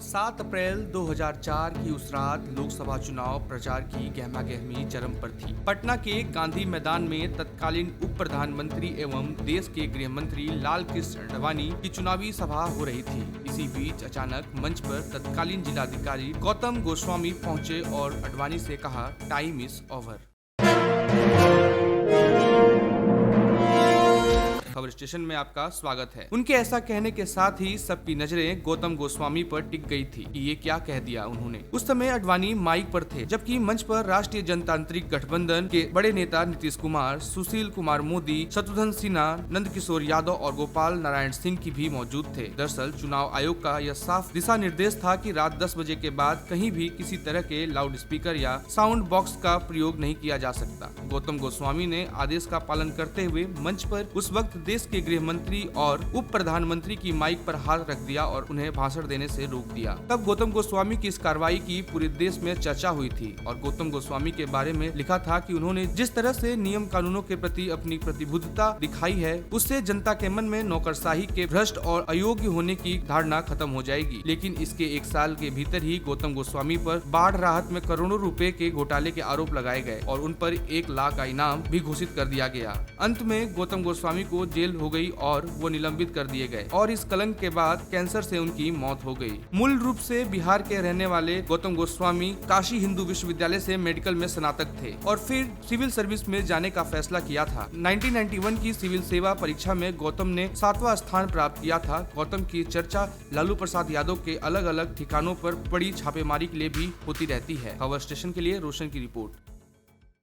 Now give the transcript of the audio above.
7 अप्रैल 2004 की उस रात लोकसभा चुनाव प्रचार की गहमागहमी चरम पर थी। पटना के गांधी मैदान में तत्कालीन उप प्रधानमंत्री एवं देश के गृह मंत्री लाल कृष्ण आडवाणी की चुनावी सभा हो रही थी। इसी बीच अचानक मंच पर तत्कालीन जिलाधिकारी गौतम गोस्वामी पहुंचे और आडवाणी से कहा, टाइम इज ओवर। खबर स्टेशन में आपका स्वागत है। उनके ऐसा कहने के साथ ही सबकी नजरें गौतम गोस्वामी पर टिक गई थी कि ये क्या कह दिया उन्होंने। उस समय आडवाणी माइक पर थे, जबकि मंच पर राष्ट्रीय जनतांत्रिक गठबंधन के बड़े नेता नीतीश कुमार, सुशील कुमार मोदी, शत्रुघ्न सिन्हा, नंदकिशोर यादव और गोपाल नारायण सिंह की भी मौजूद थे। दरअसल चुनाव आयोग का यह साफ दिशा निर्देश था कि रात 10 बजे के बाद कहीं भी किसी तरह के लाउड स्पीकर या साउंड बॉक्स का प्रयोग नहीं किया जा सकता। गौतम गोस्वामी ने आदेश का पालन करते हुए मंच पर उस वक्त देश के गृह मंत्री और उप प्रधानमंत्री की माइक पर हाथ रख दिया और उन्हें भाषण देने से रोक दिया। तब गौतम गोस्वामी की इस कार्रवाई की पूरे देश में चर्चा हुई थी और गौतम गोस्वामी के बारे में लिखा था कि उन्होंने जिस तरह से नियम कानूनों के प्रति अपनी प्रतिबद्धता दिखाई है, उससे जनता के मन में नौकरशाही के भ्रष्ट और अयोग्य होने की धारणा खत्म हो जाएगी। लेकिन इसके 1 साल के भीतर ही गौतम गोस्वामी पर बाढ़ राहत में करोड़ों रुपए के घोटाले के आरोप लगाए गए और उन पर 1 लाख का इनाम भी घोषित कर दिया गया। अंत में गौतम गोस्वामी को जेल हो गई और वो निलंबित कर दिए गए और इस कलंक के बाद कैंसर से उनकी मौत हो गई। मूल रूप से बिहार के रहने वाले गौतम गोस्वामी काशी हिंदू विश्वविद्यालय से मेडिकल में स्नातक थे और फिर सिविल सर्विस में जाने का फैसला किया था। 1991 की सिविल सेवा परीक्षा में गौतम ने 7वां स्थान प्राप्त किया था। गौतम की चर्चा लालू प्रसाद यादव के अलग अलग ठिकानों पर बड़ी छापेमारी के लिए भी होती रहती है। खबर स्टेशन के लिए रोशन की रिपोर्ट।